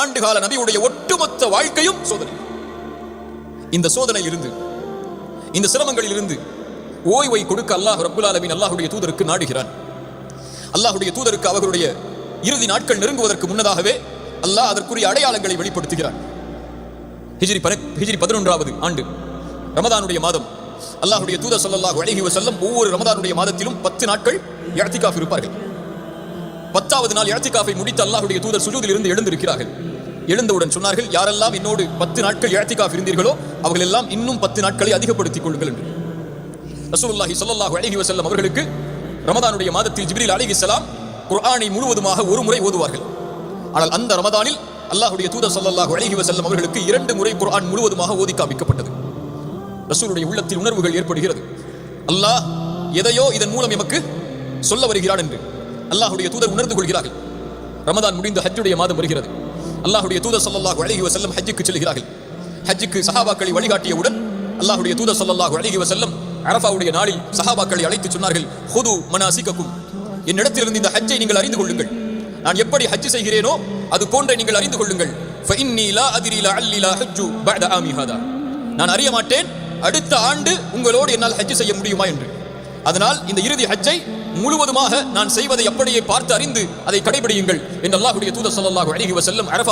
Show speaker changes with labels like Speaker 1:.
Speaker 1: ஆண்டுகால நபியுடைய ஒட்டுமொத்த வாழ்க்கையும் சோதனை. இந்த சோதனை இருந்து, இந்த சிரமங்களில் இருந்து ஓய்வை கொடுக்க அல்லாஹ் ரப்புல் ஆலமீன் அல்லாஹ்வுடைய தூதருக்கு நாடுகிறான். அல்லாஹ்வுடைய தூதருக்கு அவர்களுடைய இறுதி நாட்கள் நெருங்குவதற்கு முன்னதாகவே அல்லாஹ் அதற்குரிய அடையாளங்களை வெளிப்படுத்துகிறான். ஹிஜ்ரி 11வது ஆண்டு ரமதானுடைய மாதம் அல்லாஹ்வுடைய தூதர் ஸல்லல்லாஹு அலைஹி வஸல்லம் ஒவ்வொரு ரமதானுடைய மாதத்திலும் 10 நாட்கள் இஅ்திகாஃப் இருப்பார்கள். 10வது நாள் இஅ்திகாஃபை முடித்து அல்லாஹ்வுடைய தூதர் சுஜூதில் இருந்து எழுந்திருக்கிறார்கள். எழுந்தவுடன் சொன்னார்கள், யாரெல்லாம் என்னோடு 10 நாட்கள் இஅ்திகாஃப் இருந்தீர்களோ அவர்கள் எல்லாம் இன்னும் 10 நாட்களை அதிகப்படுத்திக் கொள்ளுங்கள் என்று. ரசூலுல்லாஹி ஸல்லல்லாஹு அலைஹி வஸல்லம் அவர்களுக்கு ரமதானுடைய மாதத்தில் ஜிப்ரீல் அலைஹிஸ்ஸலாம் குர்ஆனை முழுவதுமாக ஒரு முறை ஓதுவார்கள். ஆனால் அந்த ரமதானில் அல்லாஹ்வுடைய தூதர் ஸல்லல்லாஹு அலைஹி வஸல்லம் அவர்களுக்கு 2 முறை குர்ஆன் முழுவதுமாக ஓதி காண்பிக்கப்பட்டது. ரசூலுடைய உள்ளத்தில் உணர்வுகள் ஏற்படுகிறது, அல்லாஹ் எதையோ இதன் மூலம் எமக்கு சொல்ல வருகிறான் என்று அல்லாஹ்வுடைய தூதர் உணர்ந்து கொள்கிறார்கள். ரமதான் முடிந்து ஹஜ்ஜுடைய மாதம் வருகிறது. அல்லாஹ்வுடைய தூதர் ஸல்லல்லாஹு அலைஹி வஸல்லம் ஹஜ்ஜுக்கு செல்கிறார்கள். ஹஜ்ஜுக்கு சஹாபாக்களை வழிகாட்டியவுடன் அல்லாஹ்வுடைய தூதர் ஸல்லல்லாஹு அலைஹி வஸல்லம் அரஃபாவுடைய நாளில் சஹாபாக்களை அழைத்து சொன்னார்கள், ஹுது மனாசிகக்கும், என்னிடத்திலிருந்து இந்த ஹஜ்ஜை நீங்கள் அறிந்து கொள்ளுங்கள். நான் எப்படி ஹஜ் செய்கிறேனோ அது போன்ற நீங்கள் அறிந்து கொள்ளுங்கள். ஃபஇன்னி லா அத்ரி லஅல்லி லா ஹஜ்ஜு பஅத ஆமி ஹாதா, நான் அறிய மாட்டேன் அடுத்த ஆண்டு உங்களோடு என்னால் ஹஜ் செய்ய முடியுமா என்று. அதனால் இந்த இறுதி ஹஜ்ஜை முழுவதுமாக நான் செய்வதை அப்படியே பார்த்து அறிந்து அதை கடைபிடியுங்கள் என்று அல்லாஹ்வுடைய தூதர் ஸல்லல்லாஹு அலைஹி வஸல்லம் அரஃபா